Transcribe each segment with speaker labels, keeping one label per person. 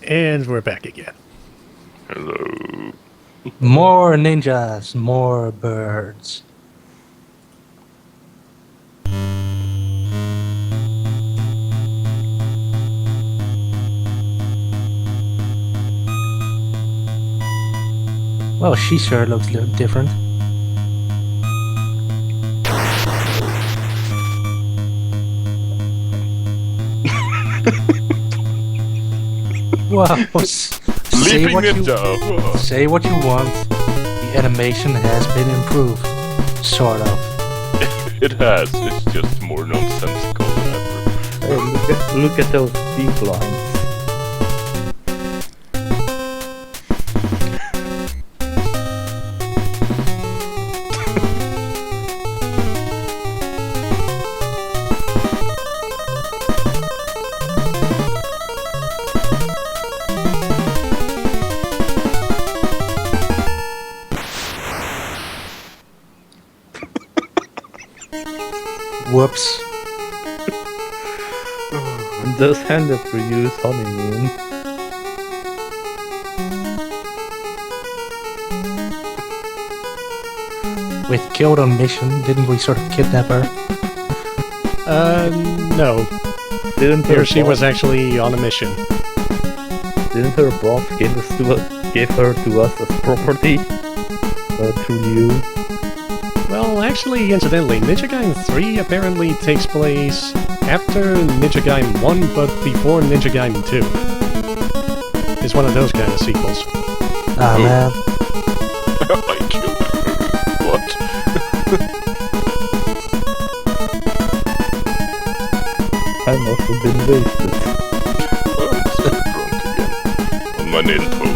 Speaker 1: And we're back again.
Speaker 2: Hello.
Speaker 3: More ninjas, more birds. Well, she sure looks different. Well, say what you want. The animation has been improved, sort of.
Speaker 2: It has. It's just more nonsensical than ever.
Speaker 4: Hey, look at those deep lines.
Speaker 3: Whoops.
Speaker 4: Those handles reuse honeymoon.
Speaker 3: With killed on mission, didn't we sort of kidnap her?
Speaker 1: No.
Speaker 4: Didn't
Speaker 1: Here
Speaker 4: her
Speaker 1: she
Speaker 4: boss,
Speaker 1: was actually on a mission.
Speaker 4: Didn't her boss give her to us as property? Through you? Well,
Speaker 1: Actually, incidentally, Ninja Gaiden 3 apparently takes place after Ninja Gaiden 1, but before Ninja Gaiden 2. It's one of those kind of sequels.
Speaker 3: Ah, man.
Speaker 2: I killed her. What?
Speaker 4: I must have been wasted.
Speaker 2: I'm so drunk again. On my nail toe.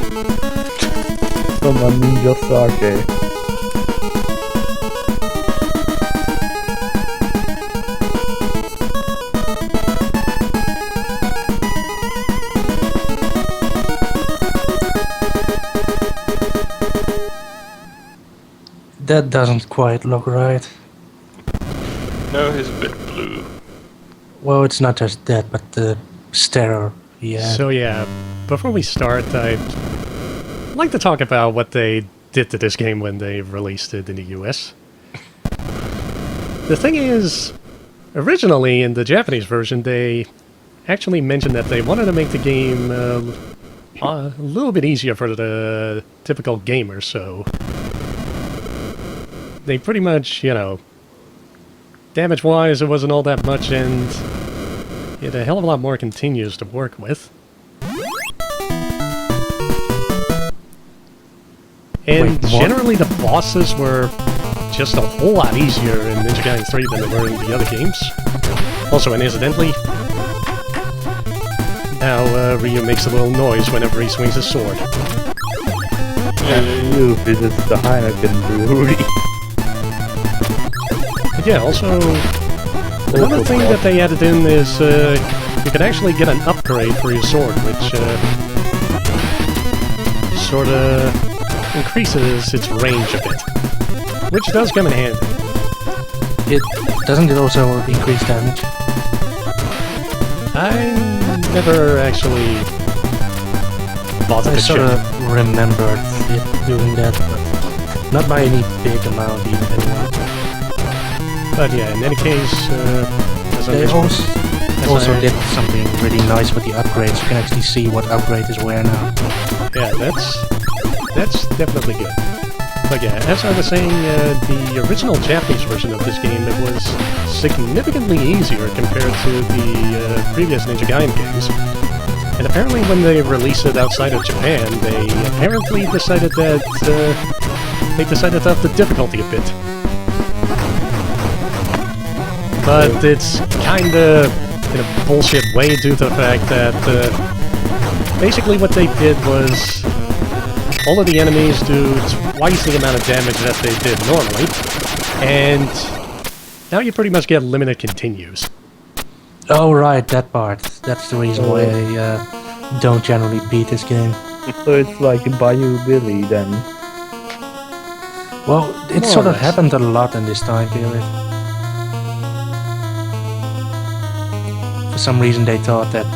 Speaker 4: Someone ninja sake.
Speaker 3: That doesn't quite look right.
Speaker 2: No, he's a bit blue.
Speaker 3: Well, it's not just that, but the stare he had.
Speaker 1: So yeah, before we start, I'd like to talk about what they did to this game when they released it in the US. The thing is, originally in the Japanese version, they actually mentioned that they wanted to make the game a little bit easier for the typical gamer, so they pretty much, damage-wise, it wasn't all that much, and you had a hell of a lot more continues to work with. And
Speaker 3: Wait, what?
Speaker 1: generally the bosses were just a whole lot easier in Ninja Gaiden 3 than they were in the other games. Also, and incidentally, now Ryu makes a little noise whenever he swings his sword.
Speaker 4: You visit the Heineken brewery.
Speaker 1: But yeah, also, another thing that they added in is you can actually get an upgrade for your sword, which sort of increases its range a bit, which does come in handy.
Speaker 3: Doesn't it also increase damage?
Speaker 1: I never actually bothered
Speaker 3: I
Speaker 1: to
Speaker 3: sort
Speaker 1: check.
Speaker 3: of remembered it doing that, but not by any big amount even anyway.
Speaker 1: But yeah, in any case, as I
Speaker 3: They
Speaker 1: mentioned,
Speaker 3: also did something really nice with the upgrades. You can actually see what upgrade is where now.
Speaker 1: yeah, that's definitely good. But yeah, as I was saying, the original Japanese version of this game, it was significantly easier compared to the previous Ninja Gaiden games. And apparently when they released it outside of Japan, they apparently decided that they decided to up the difficulty a bit. But it's kinda in a bullshit way due to the fact that basically what they did was all of the enemies do twice the amount of damage that they did normally, and now you pretty much get limited continues.
Speaker 3: Oh right, that part. That's the reason why I don't generally beat this game.
Speaker 4: So it's like Bayou Billy then.
Speaker 3: Well, it
Speaker 1: More
Speaker 3: sort
Speaker 1: or
Speaker 3: of
Speaker 1: less.
Speaker 3: happened a lot in this time period. For some reason they thought that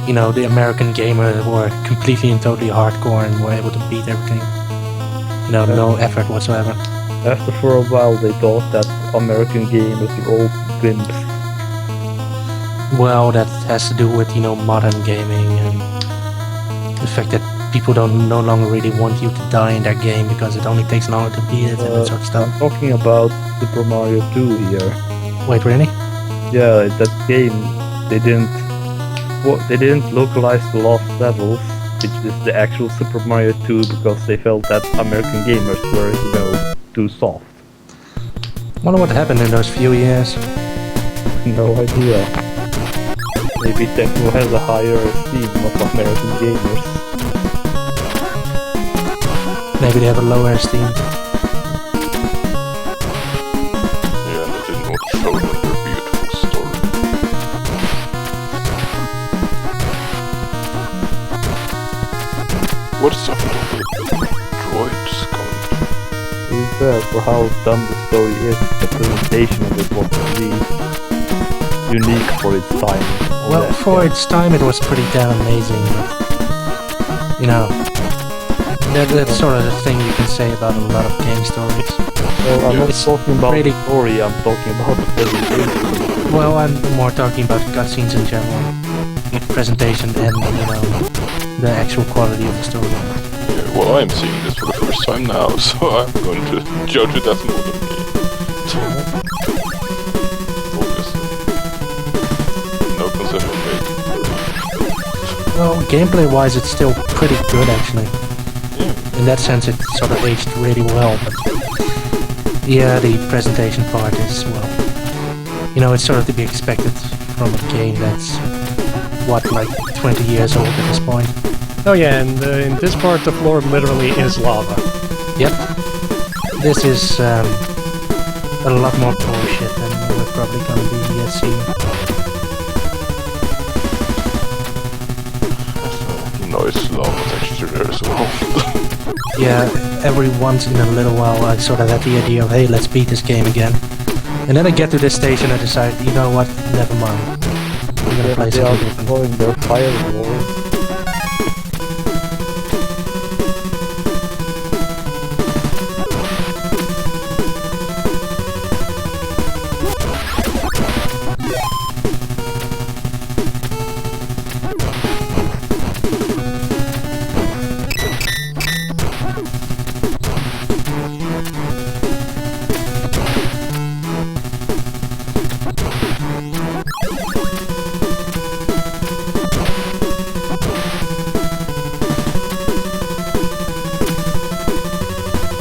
Speaker 3: you know, the American gamer who were completely and totally hardcore and were able to beat everything. You know, no effort whatsoever.
Speaker 4: After for a while they thought that American gamers were all wimps.
Speaker 3: Well, that has to do with, you know, modern gaming and the fact that people no longer really want you to die in their game because it only takes longer to beat it and that sort of stuff.
Speaker 4: I'm talking about Super Mario 2 here.
Speaker 3: Wait, really?
Speaker 4: Yeah, that game, they didn't localize the lost levels, which is the actual Super Mario 2, because they felt that American gamers were, you know, too soft.
Speaker 3: Wonder what happened in those few years.
Speaker 4: No idea. Maybe Tecmo has a higher esteem of American gamers.
Speaker 3: Maybe they have a lower esteem.
Speaker 2: Yeah, and they didn't want to show them their beautiful story. What is up with all the droids coming?
Speaker 4: To be fair, for how dumb the story is, the presentation of it was really unique for its time.
Speaker 3: Well, for its time it was pretty damn amazing, but, you know, that's sort of the thing you can say about a lot of game stories.
Speaker 4: Well, I'm not talking about
Speaker 3: really
Speaker 4: the story, I'm talking about the presentation.
Speaker 3: Well, I'm more talking about cutscenes in general. Presentation and, you know, the actual quality of the story.
Speaker 2: Yeah, well, I'm seeing this for the first time now, so I'm going to judge it as more than me. Obviously. No concession made.
Speaker 3: Well, gameplay-wise it's still pretty good actually.
Speaker 2: Yeah.
Speaker 3: In that sense it sort of aged really well, but yeah, the presentation part is, well, you know, it's sort of to be expected from a game that's, what, like 20 years old at this point.
Speaker 1: Oh yeah, and in this part the floor literally is lava.
Speaker 3: Yep. This is a lot more bullshit than we're probably gonna be seeing.
Speaker 2: Nice lava texture there as well.
Speaker 3: Yeah, every once in a little while I sort of had the idea of, hey, let's beat this game again. And then I get to this stage and I decide, you know what, never mind. We're gonna play
Speaker 4: They are
Speaker 3: something different.
Speaker 4: destroying their firewall.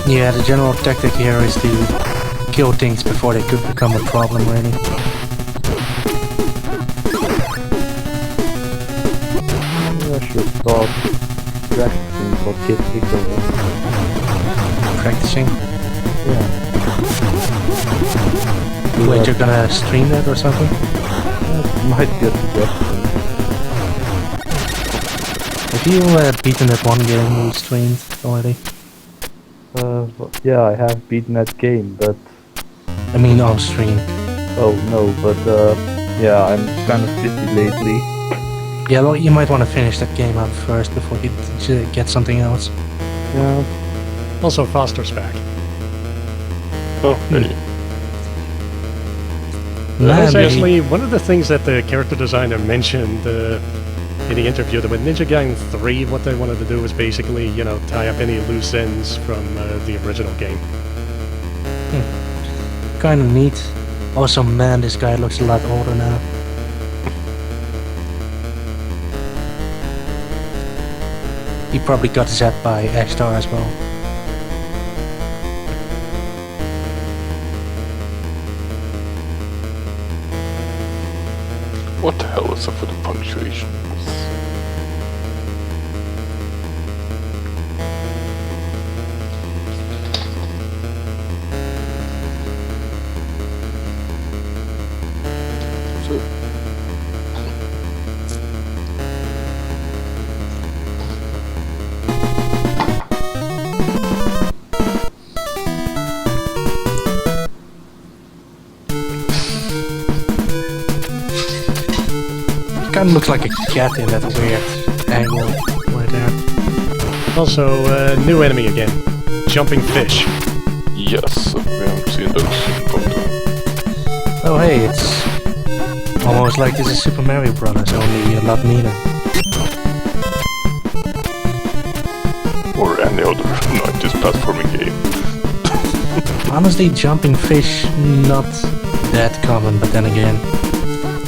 Speaker 3: Yeah, the general tactic here is to kill things before they could become a problem, really.
Speaker 4: I should start practicing for Kid Icarus.
Speaker 3: Practicing.
Speaker 4: Yeah.
Speaker 3: Wait, you're gonna stream that or something?
Speaker 4: Might be a suggestion.
Speaker 3: Have you beaten that one game we streamed already?
Speaker 4: Yeah, I have beaten that game, but...
Speaker 3: I mean on stream.
Speaker 4: Oh no, but yeah, I'm kind of busy lately.
Speaker 3: Yeah, well, you might want to finish that game out first before you get something else.
Speaker 4: Yeah.
Speaker 1: Also, Foster's back.
Speaker 2: Oh, hey.
Speaker 1: That's
Speaker 3: Man,
Speaker 1: actually one of the things that the character designer mentioned in the interview. That with Ninja Gaiden 3, what they wanted to do was basically, you know, tie up any loose ends from the original game.
Speaker 3: kind of neat. Also, man, this guy looks a lot older now. He probably got zapped by X-Star as well.
Speaker 2: What the hell is up with the punctuation?
Speaker 3: kind of looks like a cat in that weird angle right there.
Speaker 1: Also, new enemy again. Jumping fish.
Speaker 2: Yes, we haven't seen those in a long time.
Speaker 3: Oh hey, it's almost like this is Super Mario Brothers, only a lot meaner.
Speaker 2: Or any other 90s platforming game.
Speaker 3: Honestly, jumping fish, not that common, but then again.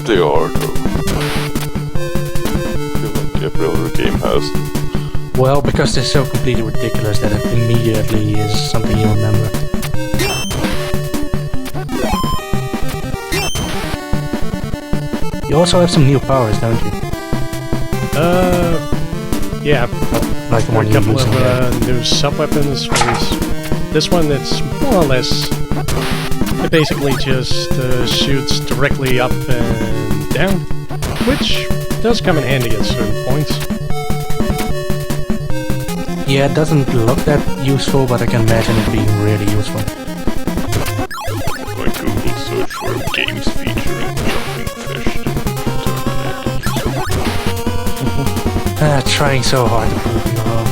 Speaker 2: They are, though. I feel like every other game has.
Speaker 3: Well, because they're so completely ridiculous that it immediately is something you remember. You also have some new powers, don't you?
Speaker 1: Yeah.
Speaker 3: Like the one
Speaker 1: A
Speaker 3: you're
Speaker 1: couple
Speaker 3: using
Speaker 1: of
Speaker 3: there.
Speaker 1: new sub-weapons. This one, it's more or less... It basically just shoots directly up and down, which does come in handy at certain points.
Speaker 3: Yeah, it doesn't look that useful, but I can imagine it being really useful.
Speaker 2: My Google search for games featuring jumping fish to terminate.
Speaker 3: Trying so hard to prove you wrong.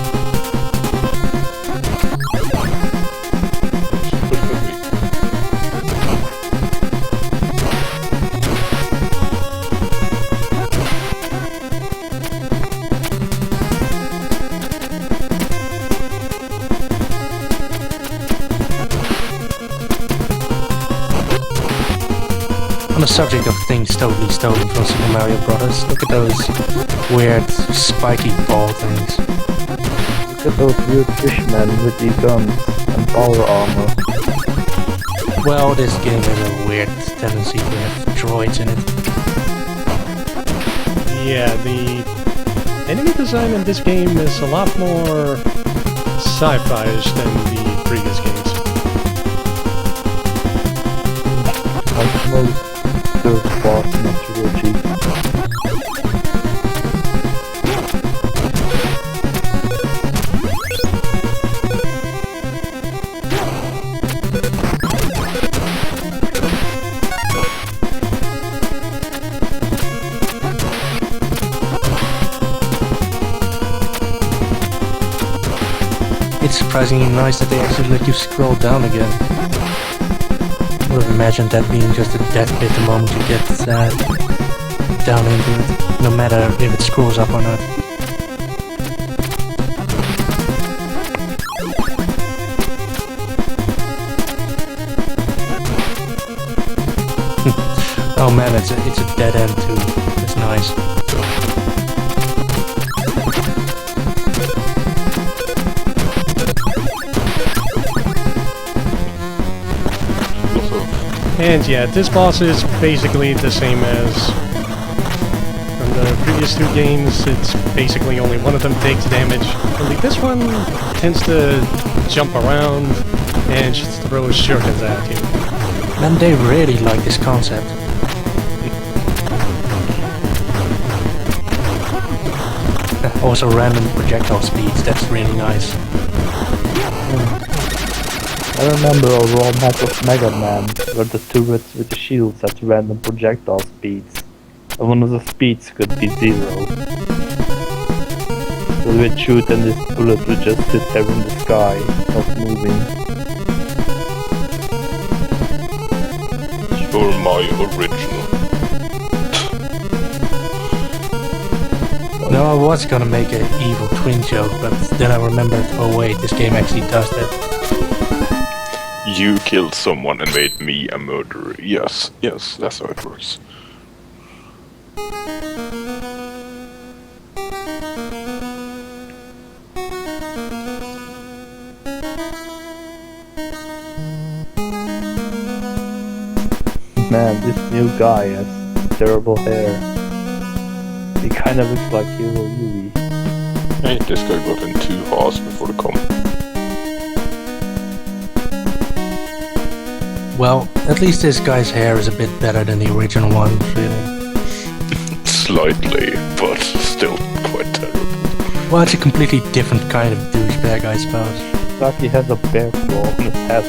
Speaker 3: On the subject of things totally stolen from Super Mario Brothers, look at those weird spiky ball things.
Speaker 4: Look at those weird fishmen with the guns and power armor.
Speaker 3: Well, this game has a weird tendency to have droids in it.
Speaker 1: Yeah, the enemy design in this game is a lot more sci-fi-ish than the previous games.
Speaker 4: Like most third boss in a trilogy.
Speaker 3: It's surprisingly nice that they actually let you scroll down again. I would have imagined that being just a death hit the moment you get down into it, no matter if it scrolls up or not. Oh man, it's a dead end too. It's nice.
Speaker 1: And yeah, this boss is basically the same as from the previous two games. It's basically only one of them takes damage. Only this one tends to jump around and just throw shurikens at you.
Speaker 3: Man, they really like this concept. Also random projectile speeds, that's really nice.
Speaker 4: I remember a raw map of Mega Man where the turrets with the shields had random projectile speeds, and one of the speeds could be 0. So we'd shoot and this bullet would just sit there in the sky, not moving.
Speaker 2: You're my original.
Speaker 3: No, I was gonna make an evil twin joke, but then I remembered, oh wait, this game actually does that.
Speaker 2: You killed someone and made me a murderer. Yes, yes, that's how it works.
Speaker 4: Man, this new guy has terrible hair. He kinda looks like Hero Yui.
Speaker 2: Hey, this guy got in 2 halves before the combat.
Speaker 3: Well, at least this guy's hair is a bit better than the original one, really.
Speaker 2: Slightly, but still quite terrible.
Speaker 3: Well, it's a completely different kind of douchebag, I suppose.
Speaker 4: Like he has a bear claw on his head.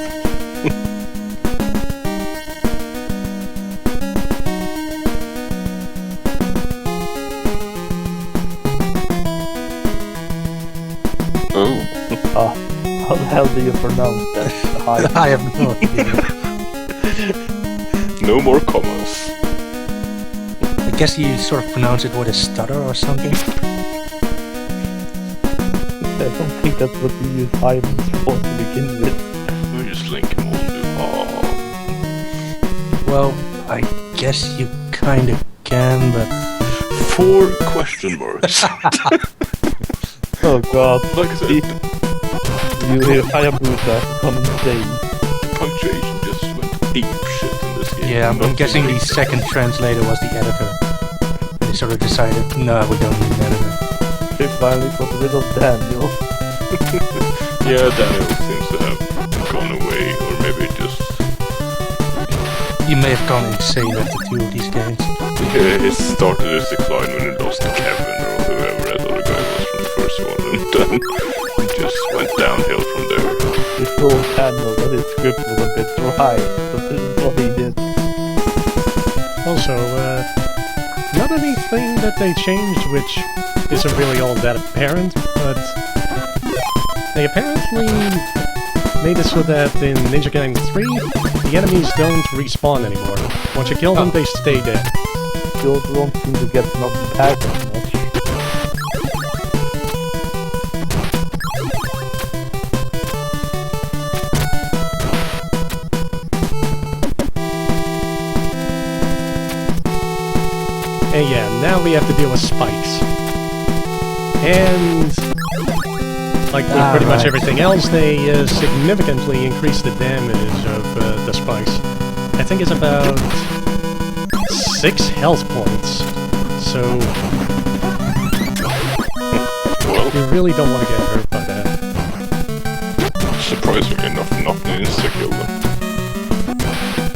Speaker 4: hell do you pronounce that?
Speaker 3: I have no idea.
Speaker 2: No more commas.
Speaker 3: I guess you sort of pronounce it with a stutter or something.
Speaker 4: I don't think that's what you use hyphens for to begin with.
Speaker 2: We just link them all to
Speaker 3: Well, I guess you kind of can, but
Speaker 2: 4 question marks.
Speaker 4: Oh god.
Speaker 2: Like I said,
Speaker 4: You hear Hayabusa come insane.
Speaker 2: punctuation just went ape shit in this game.
Speaker 3: yeah, I'm
Speaker 2: Nothing
Speaker 3: guessing the
Speaker 2: makes sense.
Speaker 3: second translator was the editor. They sort of decided, no, we don't need an editor.
Speaker 4: They finally got rid of Daniel.
Speaker 2: Yeah, Daniel seems to have gone away, or maybe just...
Speaker 3: He may have gone insane after 2 of these games.
Speaker 2: Yeah, he started his decline when he lost to Kevin, or whoever that other guy was from the first one, and then he just went downhill from there.
Speaker 4: He told Daniel that his script was a bit dry, so this is what he did.
Speaker 1: Also, another neat thing that they changed, which isn't really all that apparent, but they apparently made it so that in Ninja Gaiden 3, the enemies don't respawn anymore. Once you kill them, they stay dead.
Speaker 4: You don't seem to get knocked back as much.
Speaker 1: And yeah, now we have to deal with spikes. And like with pretty much
Speaker 3: right.
Speaker 1: everything else, they significantly increase the damage of the spikes. I think it's about 6 health points. So
Speaker 2: Well,
Speaker 1: you really don't want to get hurt by that.
Speaker 2: surprisingly enough, nothing insta-kill them.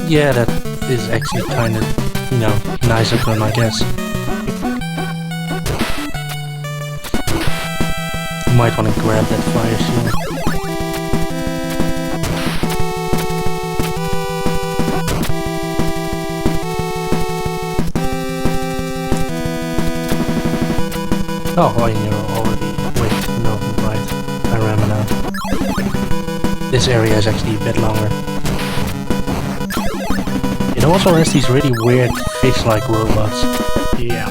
Speaker 3: Yeah, that is actually kind of, you know, nice of them, I guess. You might want to grab that fire shield. Oh, you're already... Wait, no, right. I remember now. This area is actually a bit longer. It also has these really weird fish-like robots.
Speaker 1: Yeah.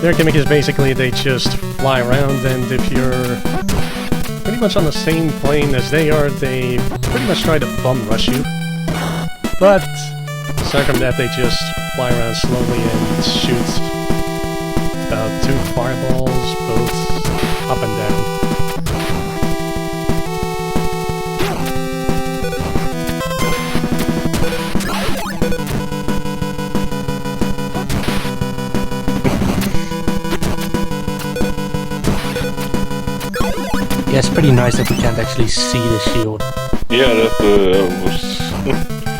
Speaker 1: Their gimmick is basically they just fly around, and if you're pretty much on the same plane as they are, they pretty much try to bum rush you. But aside from that, they just fly around slowly and shoot about 2 fireballs, both up and down.
Speaker 3: Yeah, it's pretty nice that we can't actually see the shield.
Speaker 2: Yeah, that was...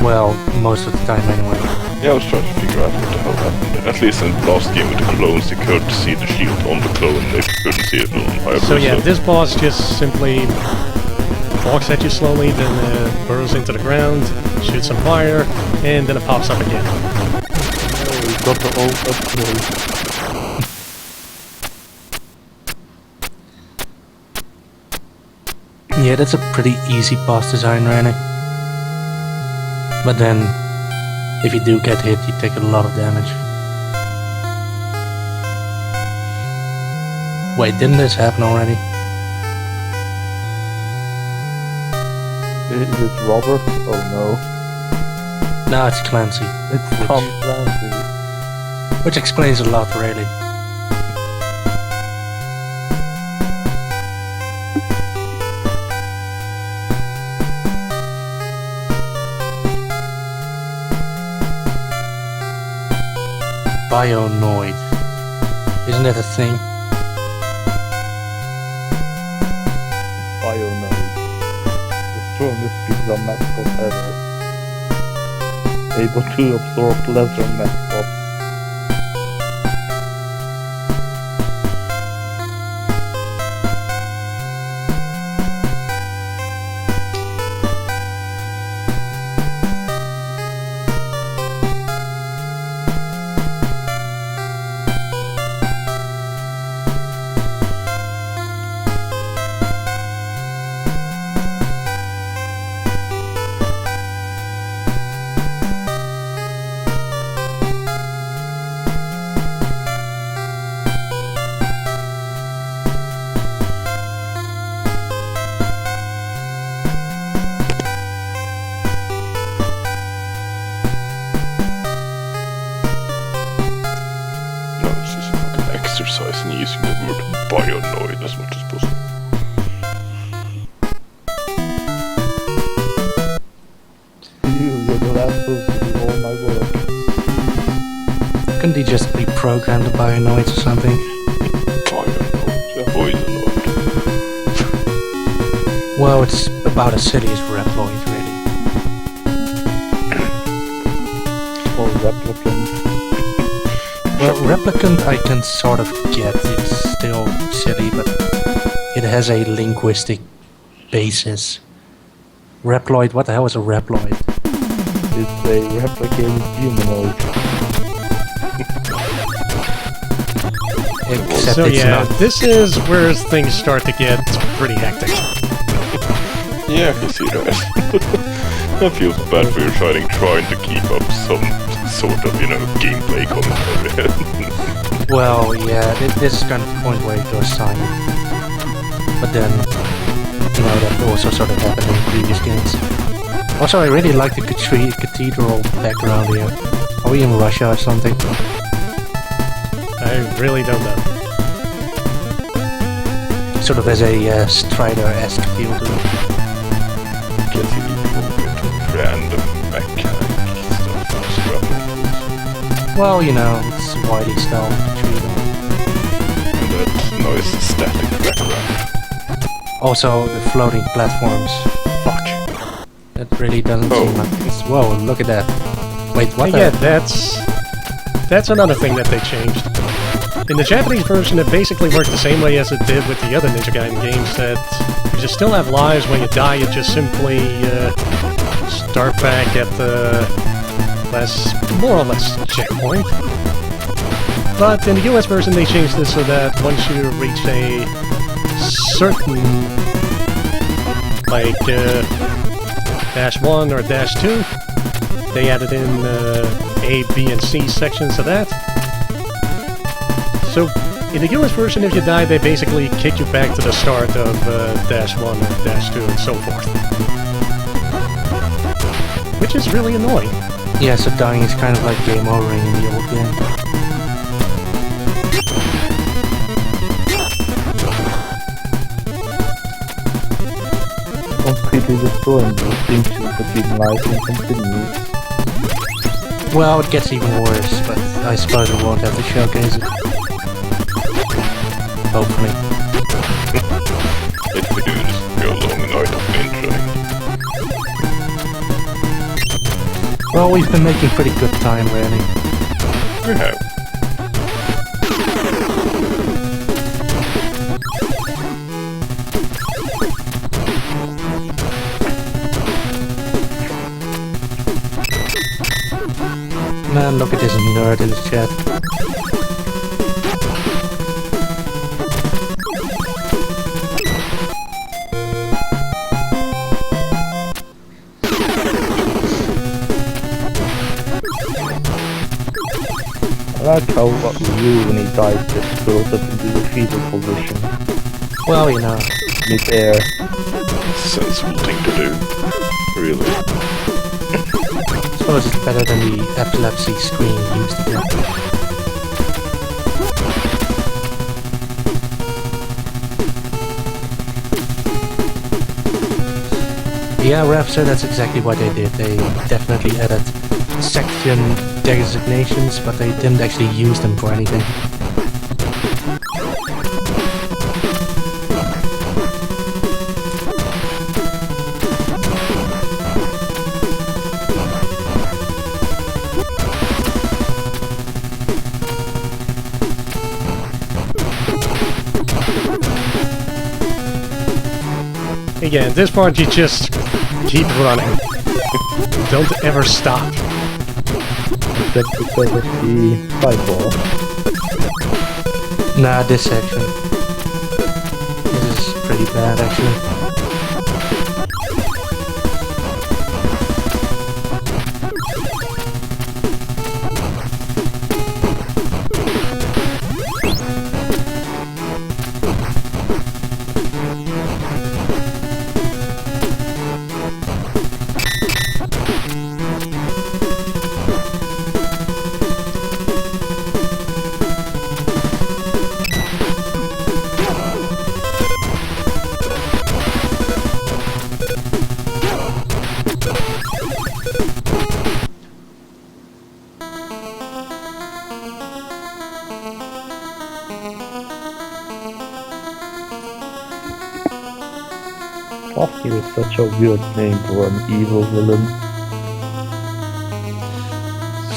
Speaker 3: Well, most of the time anyway.
Speaker 2: Yeah, I was trying to figure out what the hell happened. At least in the last game with the clones, you could see the shield on the clone, they couldn't see it on Hayabusa.
Speaker 1: So yeah, this boss just simply walks at you slowly, then burrows into the ground, shoots some fire, and then it pops up again.
Speaker 4: Oh, we got the old upgrade.
Speaker 3: Yeah, that's a pretty easy boss design, really. But then, if you do get hit, you take a lot of damage. Wait, didn't this happen already?
Speaker 4: Is it Robert? Oh no.
Speaker 3: No, it's Clancy.
Speaker 4: It's Tom Clancy.
Speaker 3: Which explains a lot, really. Bionoid. Isn't that a thing?
Speaker 4: Bionoid. The strongest pizza mascot ever. Able to absorb lesser mascots.
Speaker 2: emphasizing using the word bionoid as much as possible.
Speaker 4: You're the last person to do all my work.
Speaker 3: Couldn't he just be programmed to bionoids or something?
Speaker 2: Bionoid, poisonoid.
Speaker 3: Well, it's about as silly as Reploid, really.
Speaker 4: Or replicant.
Speaker 3: Well, Replicant I can sort of get. It's still silly, but it has a linguistic basis. Reploid, what the hell is a Reploid?
Speaker 4: It's a replicated humanoid.
Speaker 3: Except
Speaker 1: So
Speaker 3: it's
Speaker 1: yeah,
Speaker 3: not.
Speaker 1: this is where things start to get pretty hectic.
Speaker 2: Yeah, I can see that. I feel bad for your trying to keep up some sort of, gameplay commentary.
Speaker 3: Well, yeah, this is kind of the point where it goes silent. But then, that also sort of happened in previous games. Also, I really like the cathedral background here. Are we in Russia or something?
Speaker 1: I really don't know.
Speaker 3: Sort of has a Strider-esque feel to it.
Speaker 2: Getting into random mechanic stuff.
Speaker 3: Well, it's widely styled cathedral.
Speaker 2: And that nice static background.
Speaker 3: Also, the floating platforms.
Speaker 2: Fuck.
Speaker 3: That really doesn't
Speaker 2: Oh.
Speaker 3: seem like it's... Whoa, look at that. Wait, what
Speaker 1: Yeah,
Speaker 3: the...
Speaker 1: that's another thing that they changed. In the Japanese version, it basically worked the same way as it did with the other Ninja Gaiden games, that you still have lives. When you die, you just simply start back at the more or less checkpoint. But in the US version, they changed this so that once you reach a certain, like, -1 or -2, they added in A, B, and C sections of that. So, in the US version, if you die, they basically kick you back to the start of -1 or -2 and so forth. Which is really annoying.
Speaker 3: Yeah, so dying is kind of like game overing in the old game.
Speaker 4: Completely destroying the distinction between life and continues.
Speaker 3: Well, it gets even worse, but I suppose we won't have to showcase it. Hopefully.
Speaker 2: If we do this go long night of intro.
Speaker 3: Well, we've been making pretty good time, really.
Speaker 2: We have.
Speaker 3: Man, look at this nerd in the chat.
Speaker 4: I like how Ryu, when he dies, just goes up into the fetal position.
Speaker 3: Well,
Speaker 4: Mid-air.
Speaker 2: Sensible thing to do. Really.
Speaker 3: I suppose it's better than the epilepsy screen used to get. Yeah, Raph, so that's exactly what they did. They definitely added section designations, but they didn't actually use them for anything.
Speaker 1: Again, at this point you just keep running. Don't ever stop.
Speaker 4: That's because of the sidewall.
Speaker 3: Nah, this section. This is pretty bad, actually.
Speaker 4: Foster is such a weird name for an evil villain.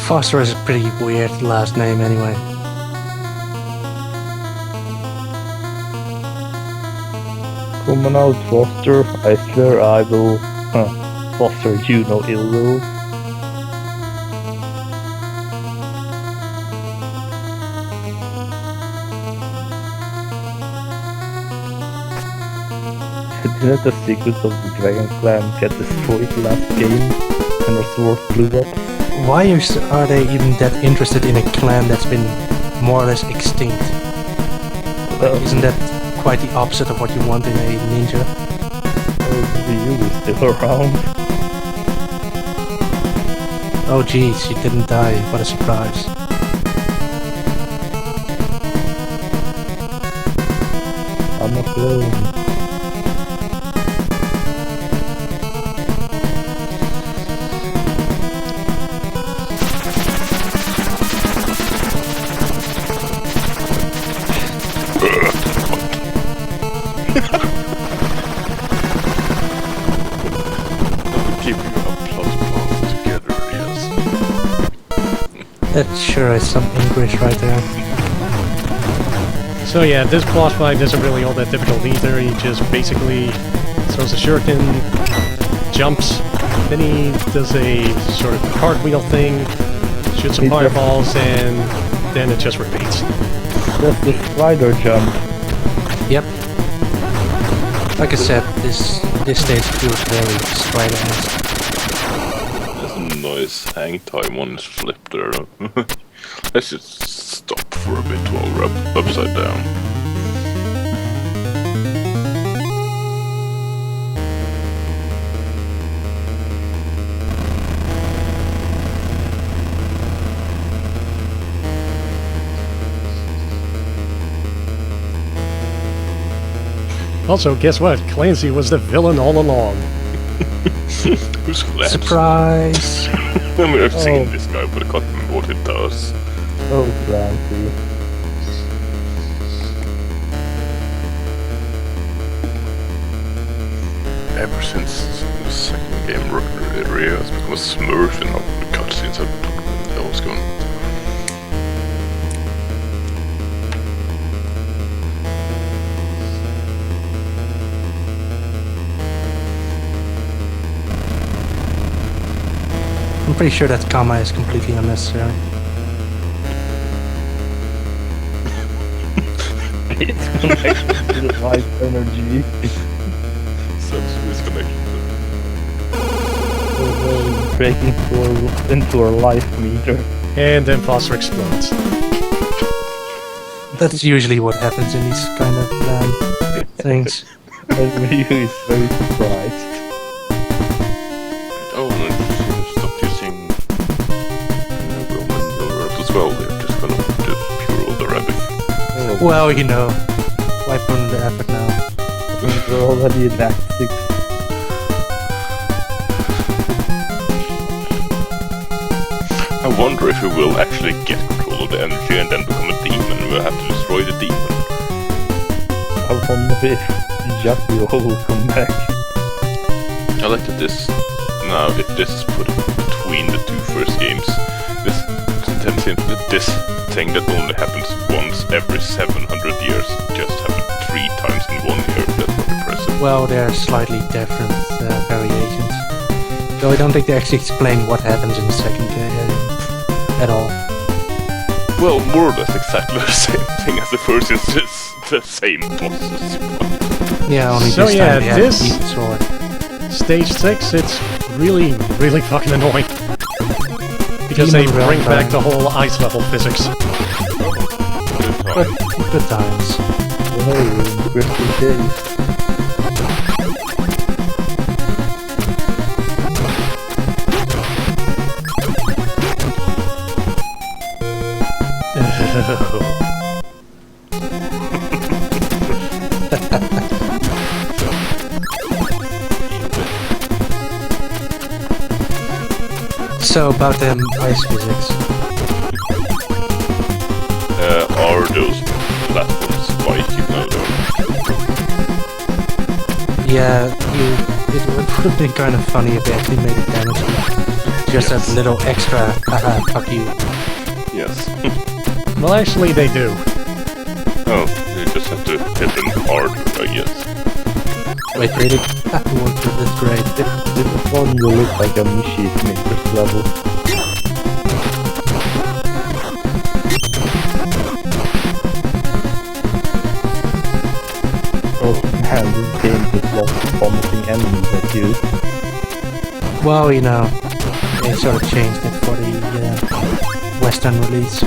Speaker 3: Foster is a pretty weird last name anyway.
Speaker 4: Come on out, Foster. I swear I will foster you no ill will. Didn't the secrets of the Dragon Clan get destroyed last game and our sword blew up?
Speaker 3: Why are they even that interested in a clan that's been more or less extinct? Isn't that quite the opposite of what you want in a ninja?
Speaker 4: Ryu is still around.
Speaker 3: Oh geez, she didn't die. What a surprise.
Speaker 4: I'm not alone.
Speaker 2: Keep your applause together, yes.
Speaker 3: That sure is some English right there.
Speaker 1: So yeah, this boss fight isn't really all that difficult either. He just basically throws a shuriken, jumps, then he does a sort of cartwheel thing, shoots some fireballs, and then it just repeats.
Speaker 4: That's the spider jump.
Speaker 3: Yep. Like I said, this stage feels very Strider-esque.
Speaker 2: There's a nice hang time on his flip there. Let's just stop for a bit while we're upside down.
Speaker 1: Also, guess what? Clancy was the villain all along.
Speaker 2: Who's Clancy?
Speaker 3: Surprise!
Speaker 2: I mean, I've seen this guy, but I can't remember what it does.
Speaker 4: Oh, Clancy.
Speaker 2: Ever since the second game, Rio has become a smurf in all the cutscenes. That was going.
Speaker 3: I'm pretty sure that comma is completely unnecessary.
Speaker 4: It's connected to the life energy.
Speaker 2: Sense misconnection.
Speaker 4: Breaking into our life meter.
Speaker 1: And then Foster explodes.
Speaker 3: That's usually what happens in these kind of things.
Speaker 4: And Ryu is very surprised.
Speaker 2: Oh, and I stopped using Roman numerals as well. They're just gonna do pure old Arabic.
Speaker 4: Oh,
Speaker 3: Well, you know, why put in the effort now?
Speaker 4: we're already in Act 6.
Speaker 2: I wonder if we will actually get control of the energy and then become a demon and we'll have to destroy the demon.
Speaker 4: I wonder if Jakuo will come back.
Speaker 2: I like that this, now if this is put between the two first games, this this thing that only happens once every 700 years just happened 3 times in 1 year. That's not impressive.
Speaker 3: Well, there are slightly different variations. So I don't think they actually explain what happens in the second game at all.
Speaker 2: Well, more or less exactly the same thing as the first, it's just the same bosses.
Speaker 3: Yeah, only
Speaker 1: So
Speaker 3: this
Speaker 1: yeah,
Speaker 3: time they have
Speaker 1: this-
Speaker 3: a deep sword.
Speaker 1: Stage 6, it's really, really fucking annoying. Because they
Speaker 3: Demon
Speaker 1: bring
Speaker 3: realm
Speaker 1: back the
Speaker 3: time.
Speaker 1: whole ice level physics.
Speaker 3: But good times.
Speaker 4: Oh, Crystal Days.
Speaker 3: So about them ice physics.
Speaker 2: Are those platforms spiky now though?
Speaker 3: Yeah, it would have been kind of funny if they actually made it damage. Just that little extra, haha, fuck you.
Speaker 2: Yes.
Speaker 1: Well, actually, they do.
Speaker 2: Oh, you just have to hit them hard, I guess.
Speaker 3: Wait, really? That's great.
Speaker 4: This one will look like a Mishi Snickers level. Oh man, this game just lost vomiting enemies at you.
Speaker 3: Well, you know, they sort of changed it for the Western release.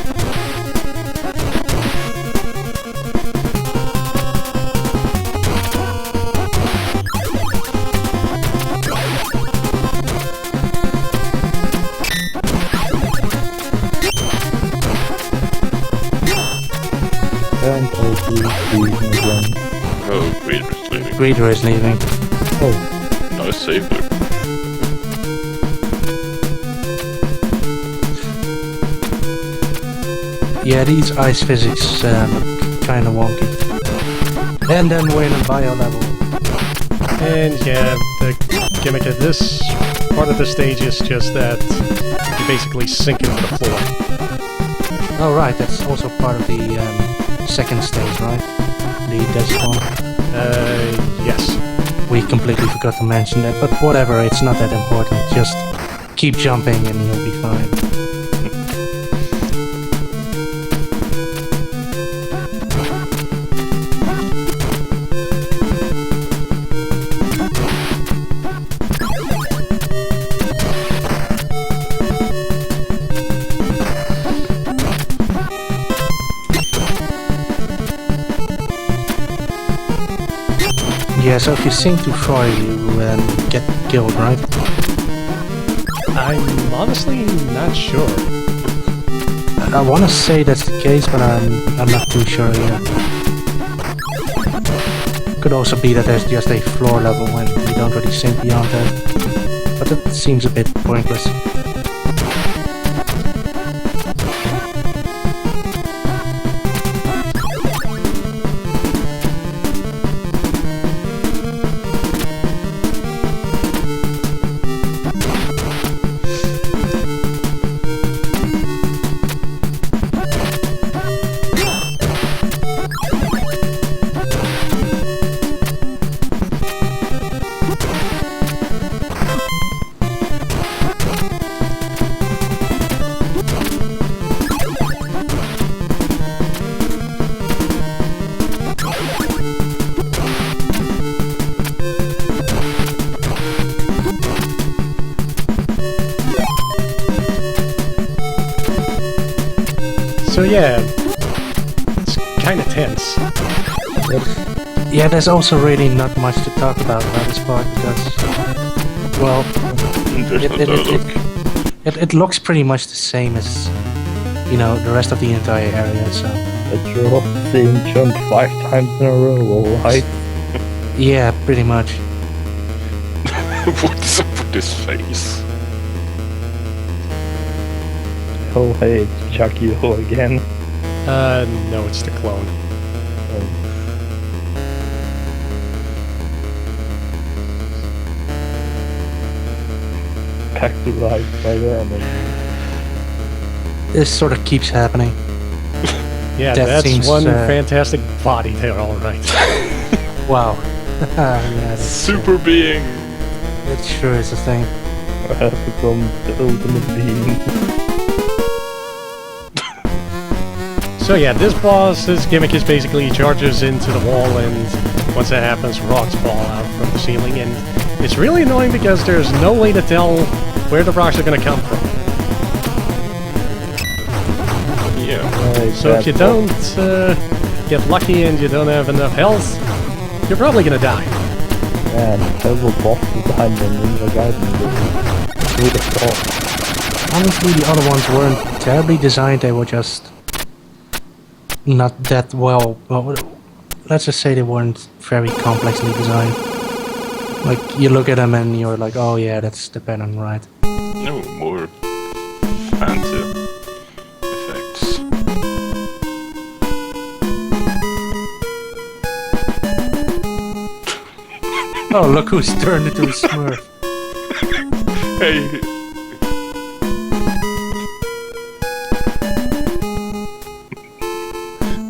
Speaker 4: And also leaving again.
Speaker 2: Oh, Greeter's leaving.
Speaker 3: Greeter is leaving.
Speaker 4: Oh,
Speaker 2: Nice save there.
Speaker 3: Yeah, these ice physics kinda wonky. And then we're in a bio level.
Speaker 1: And yeah, the gimmick of this part of the stage is just that you basically sink into the floor.
Speaker 3: Oh right, that's also part of the second stage, right? The desert one.
Speaker 1: Yes.
Speaker 3: We completely forgot to mention that, but whatever, it's not that important. Just keep jumping and you'll be fine. Yeah, so if you sink too far, you get killed, right?
Speaker 1: I'm honestly not sure.
Speaker 3: I want to say that's the case, but I'm not too sure yet. Could also be that there's just a floor level and you don't really sink beyond that. But that seems a bit pointless.
Speaker 1: So yeah, it's kind of tense.
Speaker 3: Yeah, there's also really not much to talk about this part because, well,
Speaker 2: There's no dialogue.
Speaker 3: it looks pretty much the same as, you know, the rest of the entire area, so...
Speaker 4: but you're off the same jump 5 times in a row, alright?
Speaker 3: Yeah, pretty much.
Speaker 2: What's up with this face?
Speaker 4: Oh hey, it's Chucky Ho again.
Speaker 1: No, it's the clone.
Speaker 4: Back to life by the enemy.
Speaker 3: This sort of keeps happening.
Speaker 1: Yeah,
Speaker 3: That
Speaker 1: that's
Speaker 3: seems,
Speaker 1: one fantastic body there, alright.
Speaker 3: Wow. Yeah, that's,
Speaker 2: Super being!
Speaker 3: it sure is a thing.
Speaker 4: I have become the ultimate being.
Speaker 1: So yeah, this boss, his gimmick is basically he charges into the wall, and once that happens, rocks fall out from the ceiling, and it's really annoying because there's no way to tell where the rocks are going to come from.
Speaker 2: Yeah.
Speaker 1: So if you don't get lucky and you don't have enough health, you're probably going to die.
Speaker 4: Man, several bosses behind them in the Gaiden. Who the thought?
Speaker 3: Honestly, the other ones weren't terribly designed, they were just not that well, let's just say they weren't very complexly designed. Like, you look at them and you're like, oh yeah, that's the pattern, right?
Speaker 2: No, more fancy effects.
Speaker 3: Oh, look who's turned into a Smurf.
Speaker 2: Hey.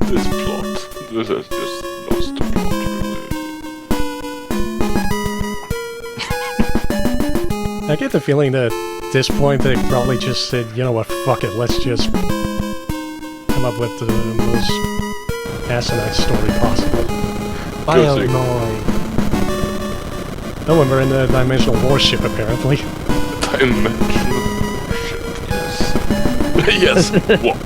Speaker 2: This plot. This has just lost the plot, really.
Speaker 1: I get the feeling that at this point they probably just said, you know what, fuck it, let's just come up with the most asinine story possible.
Speaker 3: Bionoid.
Speaker 1: Oh, and we're in the Dimensional Warship, apparently.
Speaker 2: Dimensional ship, yes. Yes, what?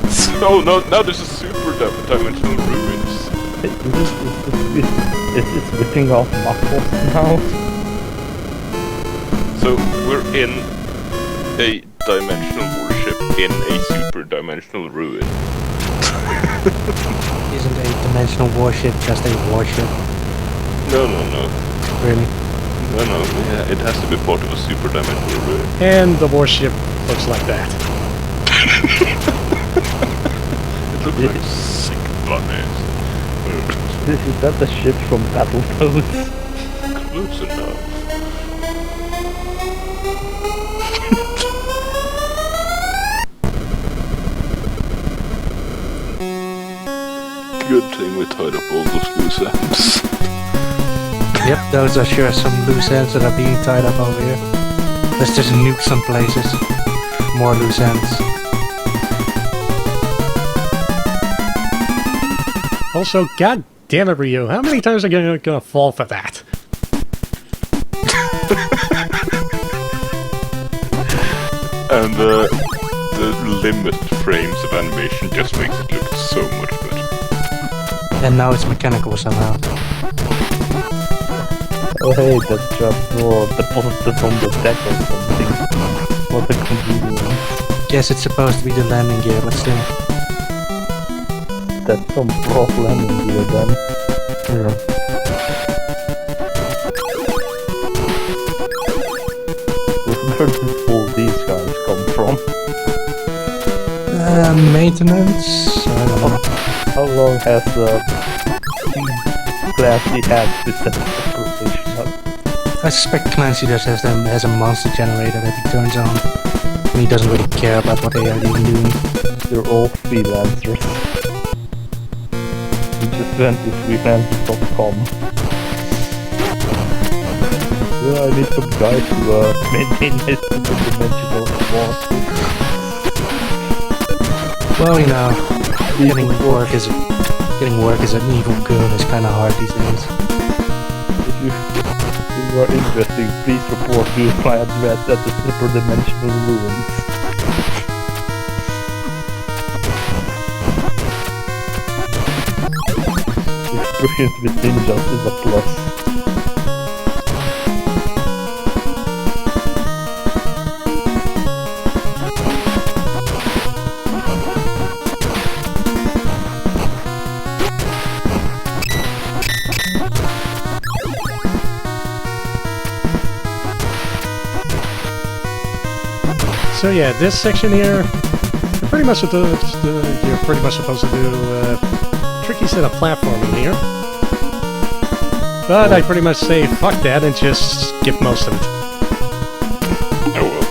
Speaker 2: So, no, now there's a super dimensional ruins.
Speaker 4: Is this ripping off muscles now?
Speaker 2: So, we're in a dimensional warship in a super dimensional ruin.
Speaker 3: Isn't a dimensional warship just a warship?
Speaker 2: No.
Speaker 3: Really?
Speaker 2: No, yeah, it has to be part of a super dimensional ruin.
Speaker 1: And the warship looks like that.
Speaker 2: It looks like sick bunnies.
Speaker 4: Is that the ship from Battletoads?
Speaker 2: Close enough. Good thing we tied up all those loose ends.
Speaker 3: Yep, those are sure some loose ends that are being tied up over here. Let's just nuke some places. More loose ends.
Speaker 1: Also, god damn it, Ryu, how many times are you gonna fall for that?
Speaker 2: And the limited frames of animation just makes it look so much better.
Speaker 3: And now it's mechanical somehow.
Speaker 4: Oh hey, that's just for deposited on the deck or something. What a convenience.
Speaker 3: Guess it's supposed to be the landing gear, but still.
Speaker 4: That's some prop landing gear then.
Speaker 3: Yeah.
Speaker 4: Where did all these guys come from?
Speaker 3: Maintenance? I don't know.
Speaker 4: How long has Clancy had this separation up?
Speaker 3: I suspect Clancy just has a monster generator that he turns on. And he doesn't really care about what they are even doing.
Speaker 4: They're all freelancers. We just went to freelancers.com. Yeah, I need some guy to maintain my super-dimensional warship.
Speaker 3: Well, you know, getting work as an evil goon is kind of hard these days.
Speaker 4: If you are interested, please report to my address at the super-dimensional ruins. Experience with ninjas is a plus.
Speaker 1: So yeah, this section here, you're pretty much supposed to do a tricky set of platforming here. But I pretty much say fuck that and just skip most of it.
Speaker 2: Oh well.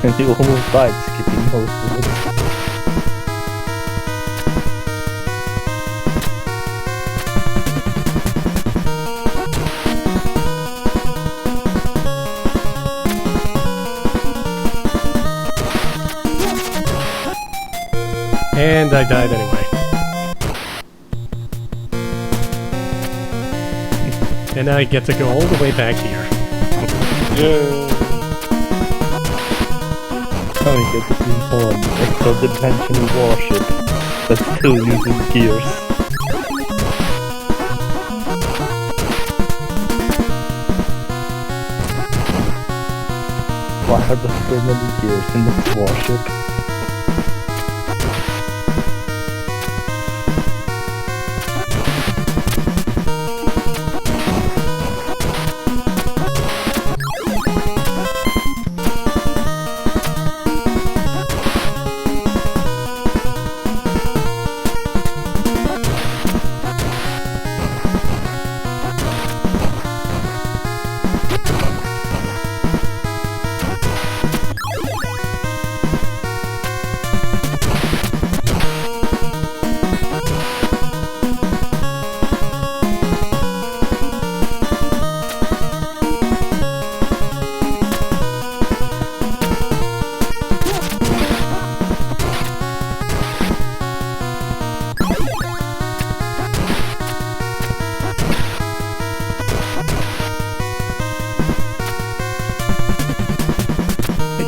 Speaker 4: And you almost died skipping most of it.
Speaker 1: And I died anyway. And I get to go all the way back here.
Speaker 2: Yeah.
Speaker 4: Now we get to see one extra dimensional warship that still uses gears. Why are there so many gears in this warship?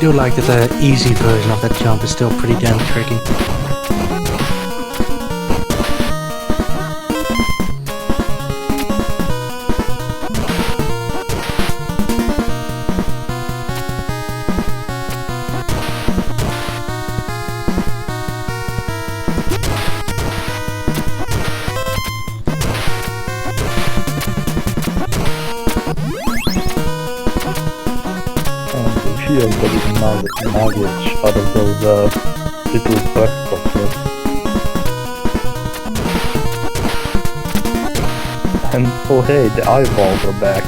Speaker 3: do like that the easy version of that jump is still pretty damn tricky.
Speaker 4: Getting knowledge out of those little bug boxes. And oh hey, the eyeballs are back.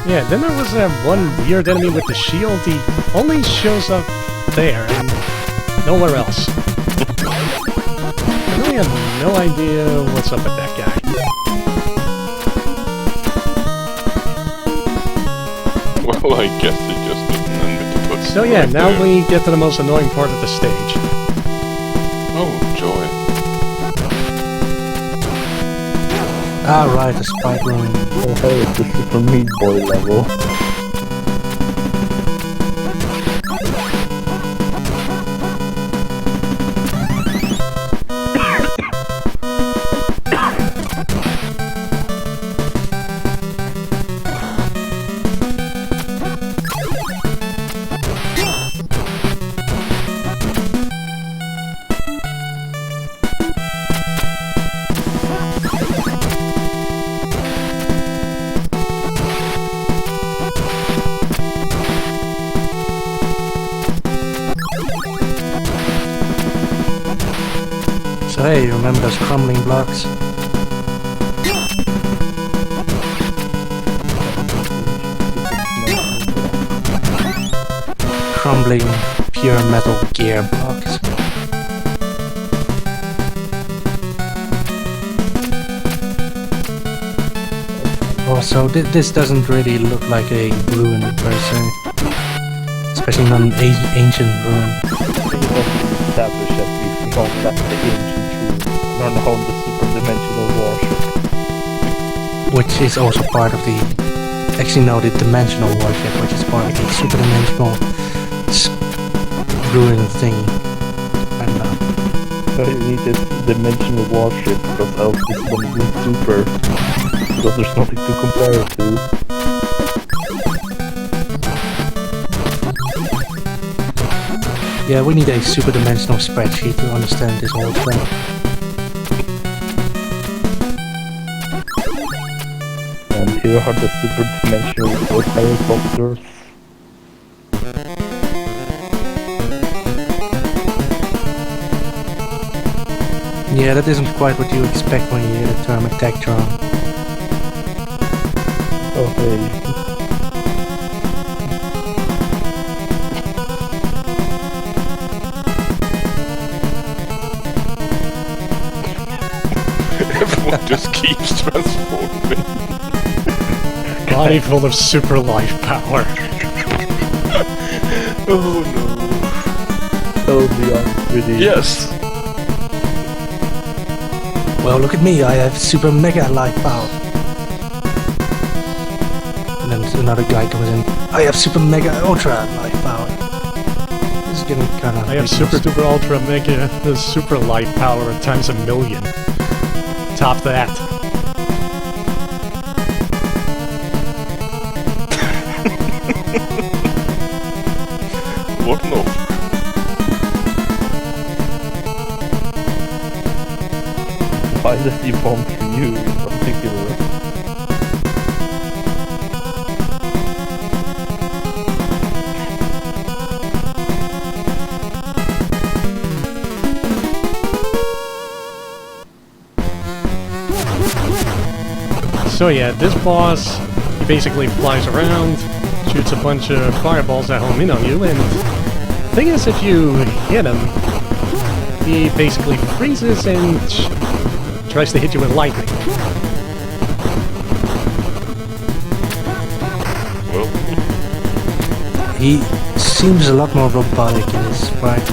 Speaker 1: Yeah, then there was that one weird enemy with the shield. He only shows up there and nowhere else. I really have no idea what's up with that guy.
Speaker 2: Well, I guess they just didn't end it to put
Speaker 1: So yeah,
Speaker 2: right
Speaker 1: now
Speaker 2: there.
Speaker 1: we get to the most annoying part of the stage.
Speaker 2: Oh, joy.
Speaker 3: Ah, right, the spike ruin.
Speaker 4: Oh hey, it's the Super Meat Boy level.
Speaker 3: So hey, you remember those crumbling blocks? Crumbling pure metal gear blocks. Also, this doesn't really look like a ruin per se. Especially not an ancient ruin.
Speaker 4: It wasn't established that we found that the ancient true learn how the super dimensional warship.
Speaker 3: Which is also part of the... Actually no, the dimensional warship, which is part of the super dimensional ruin thingy. And
Speaker 4: So you need this dimensional warship because else this one isn't super. Because there's nothing to compare it to.
Speaker 3: yeah, we need a super dimensional spreadsheet to understand this whole thing.
Speaker 4: And here are the super dimensional helicopters.
Speaker 3: Yeah, that isn't quite what you expect when you hear the term attack drone.
Speaker 4: Oh hey.
Speaker 2: Everyone just keeps transforming.
Speaker 1: Body full of super life power.
Speaker 2: Oh no.
Speaker 4: Totally unpretty.
Speaker 2: Yes.
Speaker 3: Well, look at me, I have super mega life power. And then another guy comes in, I have super mega ultra life power. This is getting kinda
Speaker 1: I have
Speaker 3: ridiculous.
Speaker 1: super duper ultra mega super life power times 1,000,000. Top that.
Speaker 2: What no?
Speaker 4: Why does he bomb for you in particular?
Speaker 1: So yeah, this boss, he basically flies around, shoots a bunch of fireballs that home in on you, and the thing is, if you hit him, he basically freezes and tries to hit you with lightning.
Speaker 2: Well,
Speaker 3: He seems a lot more robotic in his fight.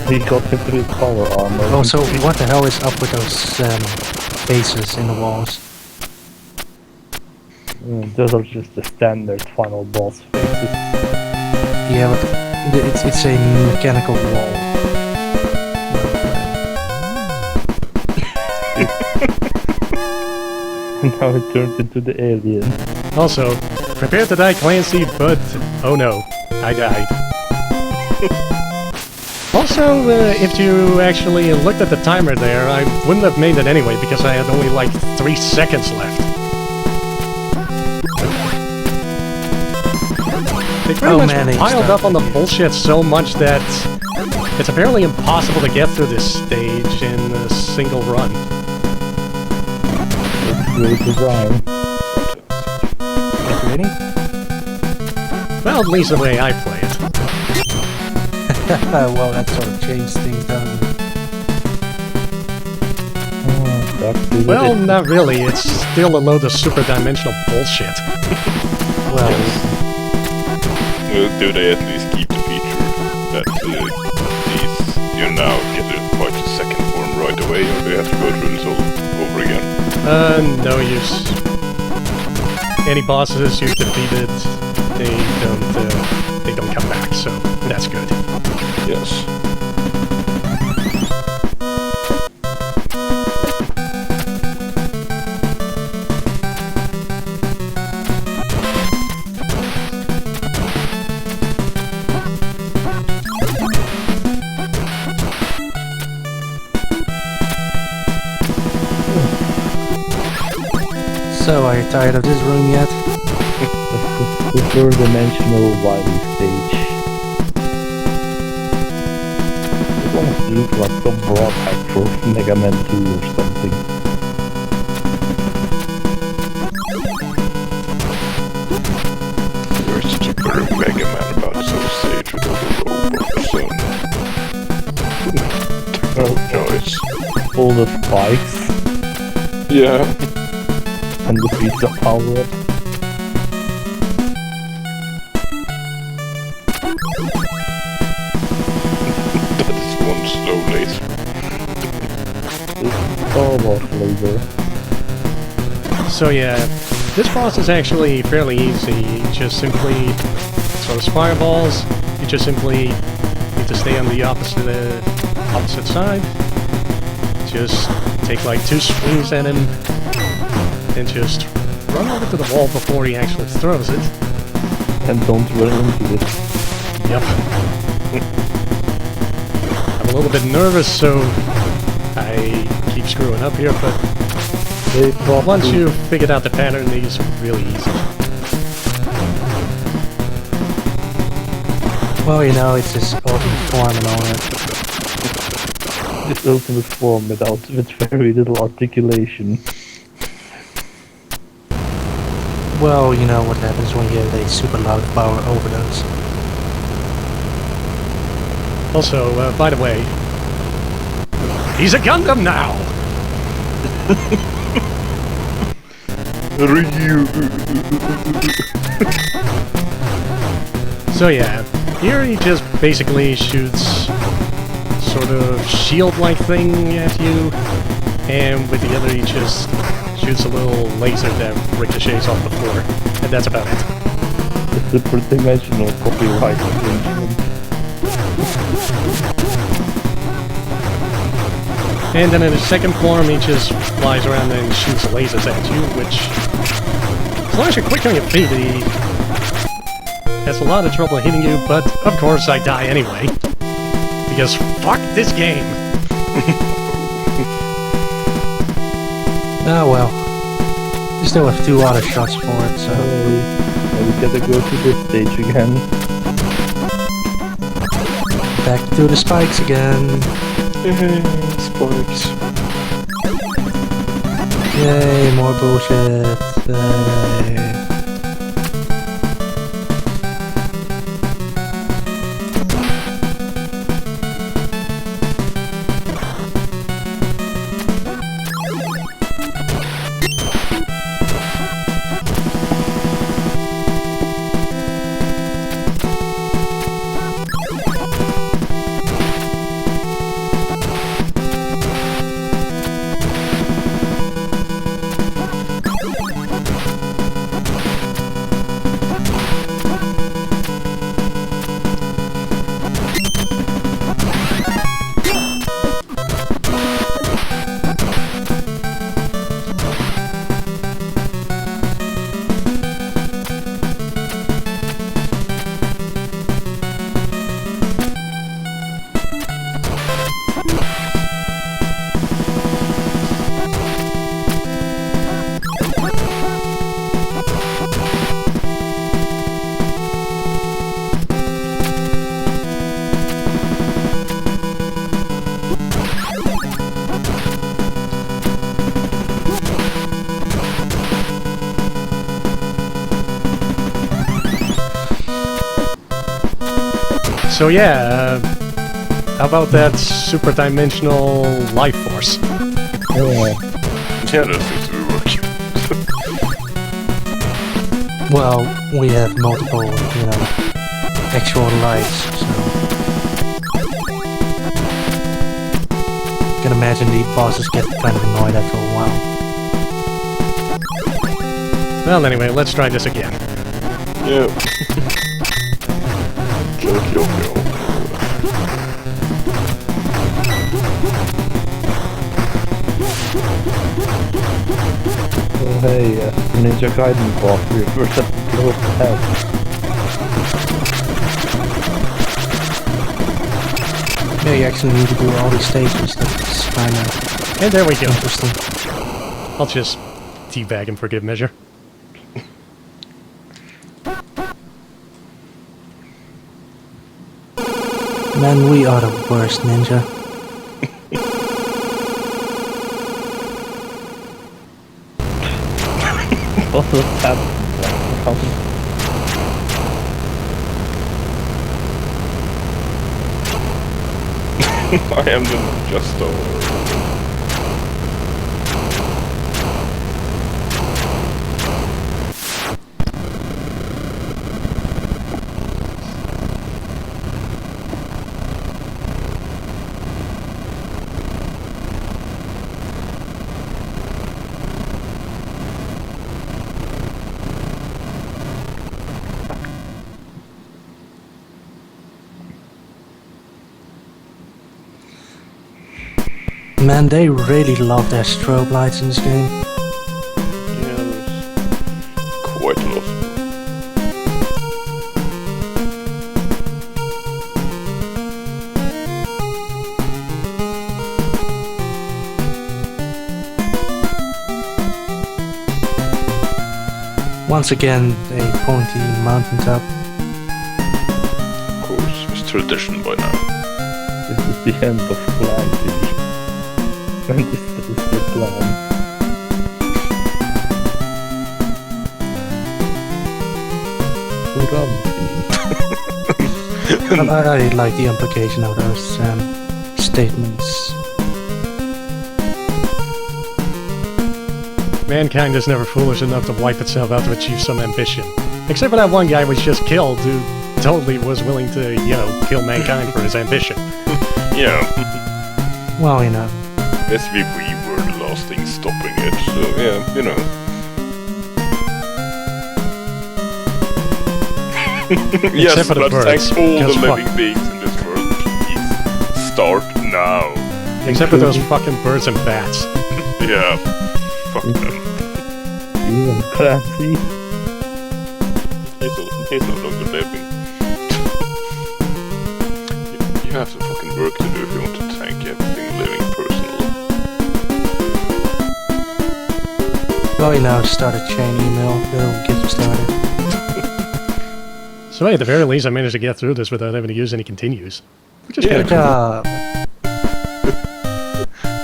Speaker 4: He got into his power armor.
Speaker 3: Also, what the hell is up with those bases in the walls?
Speaker 4: Those are just the standard final boss faces.
Speaker 3: Yeah, but it's a mechanical wall.
Speaker 4: Now it turns into the alien.
Speaker 1: Also, prepare to die, Clancy, but oh no, I died. Also, if you actually looked at the timer there, I wouldn't have made it anyway because I had only like 3 seconds left. They pretty much piled up on the bullshit so much that it's apparently impossible to get through this stage in a single run.
Speaker 4: It's really design.
Speaker 3: Ready?
Speaker 1: Well, at least the way I play it.
Speaker 3: Well, that sort of changed things, doesn't it?
Speaker 1: Well, not really. It's still a load of super dimensional bullshit.
Speaker 3: Well,
Speaker 2: Do they at least keep the feature that you now get a quite a second form right away, or do you have to go through this all over again?
Speaker 1: No use. Any bosses you've defeated, they don't come back, so that's good.
Speaker 2: Yes.
Speaker 3: so are you tired of this room yet?
Speaker 4: The third-dimensional wily stage. It almost looks like some broad hack for Mega Man 2 or something.
Speaker 2: You're such a very Mega Man about some stage with all the robots and noise.
Speaker 4: All the spikes
Speaker 2: Yeah.
Speaker 4: and the pizza power-up.
Speaker 2: That is one slow laser.
Speaker 4: It's Star Wars laser.
Speaker 1: So yeah, this boss is actually fairly easy. You just simply throw fireballs. You just simply need to stay on the opposite side. Just take like 2 swings at him, and just run over to the wall before he actually throws it.
Speaker 4: And don't run into it.
Speaker 1: Yep. I'm a little bit nervous, so I keep screwing up here, but once you've figured out the pattern, these are really easy.
Speaker 3: Well, you know, it's just ultimate form and all that.
Speaker 4: This ultimate form with very little articulation.
Speaker 3: Well, you know what happens when you have a super loud power overdose.
Speaker 1: Also, by the way, he's a Gundam now! So yeah, here he just basically shoots sort of shield-like thing at you, and with the other he just shoots a little laser that ricochets off the floor, and that's about it.
Speaker 4: It's a three-dimensional copyright infringement.
Speaker 1: And then in his second form he just flies around and shoots lasers at you, which, as long as you're quick on your feet, he has a lot of trouble hitting you, but of course I die anyway. Because fuck this game!
Speaker 3: Oh well. You still have 2 other shots for it, so...
Speaker 4: Now we gotta go to this stage again.
Speaker 3: Back to the spikes again.
Speaker 2: Spikes.
Speaker 3: Yay, more bullshit. Yay.
Speaker 1: So yeah, how about that super dimensional life force?
Speaker 4: Yeah.
Speaker 2: Yeah, that seems to be working.
Speaker 3: Well, we have multiple, actual lives, so... I can imagine the bosses get kind of annoyed after a while.
Speaker 1: Well, anyway, let's try this again.
Speaker 2: Yeah. Kill.
Speaker 4: Oh hey, Ninja Gaiden boss reverse at close head.
Speaker 3: Yeah, you actually need to do all these stages, that's kind of
Speaker 1: And there we go.
Speaker 3: interesting.
Speaker 1: I'll just teabag him for good measure.
Speaker 3: Man, we are the worst, Ninja.
Speaker 4: What was that?
Speaker 2: I am the just over.
Speaker 3: Man, they really love their strobe lights in this game.
Speaker 2: Yeah, there's quite a lot.
Speaker 3: Once again, a pointy mountaintop.
Speaker 2: Of course, it's tradition by now.
Speaker 4: This is the end of Plan B. And this is the plan.
Speaker 3: I like the implication of those statements.
Speaker 1: Mankind is never foolish enough to wipe itself out to achieve some ambition. Except for that one guy who was just killed who totally was willing to, kill mankind for his ambition.
Speaker 2: Yeah,
Speaker 3: Well,
Speaker 2: basically we were the last thing stopping it, so yeah, Yes,
Speaker 1: Except for the
Speaker 2: let's
Speaker 1: birds,
Speaker 2: thank all the
Speaker 1: because
Speaker 2: living
Speaker 1: fuck.
Speaker 2: beings in this world. Please, start now.
Speaker 1: Except for those fucking birds and bats.
Speaker 2: Yeah, fuck them.
Speaker 4: Even Clancy.
Speaker 2: He's no longer living. You have some fucking work to do if you want to tank everything living personally.
Speaker 3: Well, start a chain email. It'll get you started.
Speaker 1: So hey, at the very least I managed to get through this without having to use any continues. Which is
Speaker 2: Yeah.
Speaker 1: kinda
Speaker 3: Good job.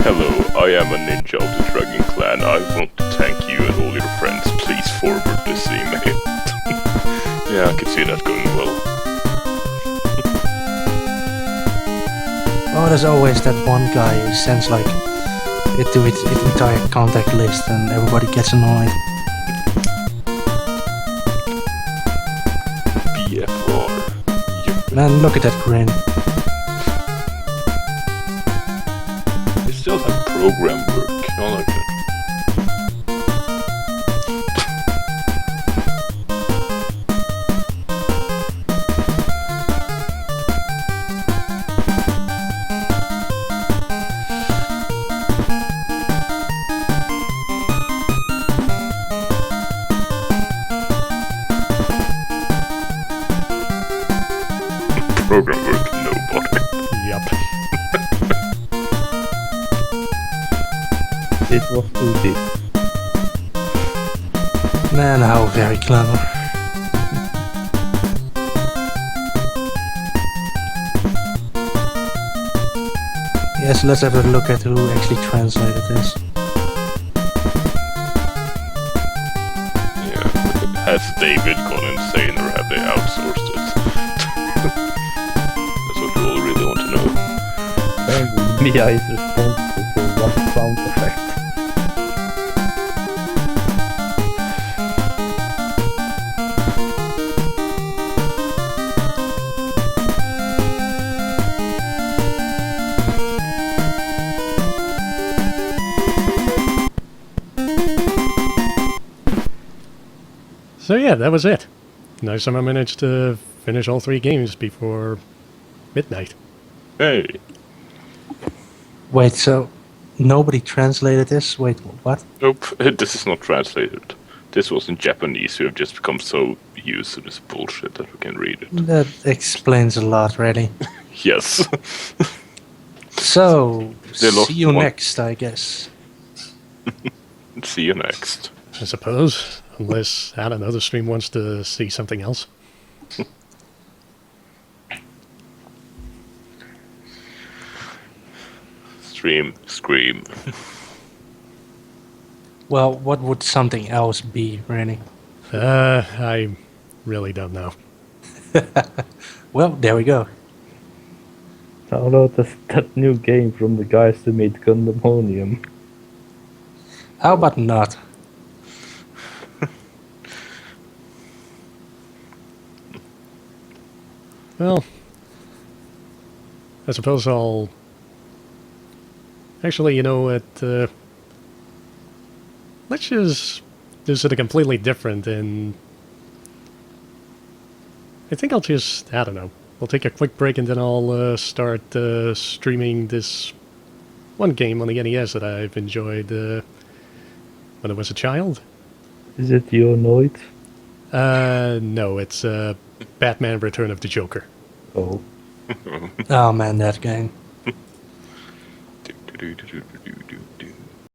Speaker 2: Hello, I am a ninja of the Dragon Clan. I want to thank you and all your friends. Please forward this email. Yeah, I can see that going well.
Speaker 3: Oh, there's always that one guy who sends it to its entire contact list and everybody gets annoyed.
Speaker 2: BFR.
Speaker 3: Man, look at that grin.
Speaker 2: They still have program work. I like that. Program work, nobody.
Speaker 1: Yup.
Speaker 4: It was Udi.
Speaker 3: Man, how very clever. Yes, let's have a look at who actually translated this.
Speaker 2: Yeah. Has David gone insane or have they outsourced it?
Speaker 4: AI is responsible for one sound effect.
Speaker 1: So yeah, that was it. Nice somehow managed to finish all 3 games before midnight.
Speaker 2: Hey,
Speaker 3: Wait, so nobody translated this? Wait, what?
Speaker 2: nope, this is not translated. This was in Japanese. We have just become so used to this bullshit that we can read it.
Speaker 3: That explains a lot, really.
Speaker 2: Yes.
Speaker 3: So,
Speaker 2: They lost
Speaker 3: see you
Speaker 2: one.
Speaker 3: next, I guess.
Speaker 2: See you next.
Speaker 1: I suppose. Unless, I don't know, the stream wants to see something else.
Speaker 2: Stream, scream.
Speaker 3: Well, what would something else be, really?
Speaker 1: I really don't know.
Speaker 3: Well, there we go.
Speaker 4: Download that new game from the guys who made Gundamonium.
Speaker 3: How about not?
Speaker 1: Well, I suppose I'll... Actually, you know what, let's just do something completely different and... I think I'll just, I don't know, we'll take a quick break and then I'll start streaming this one game on the NES that I've enjoyed when I was a child.
Speaker 4: Is it Yonoid?
Speaker 1: No, it's Batman Return of the Joker.
Speaker 4: Oh.
Speaker 3: Oh man, that game.
Speaker 2: Do, do, do, do, do, do, do.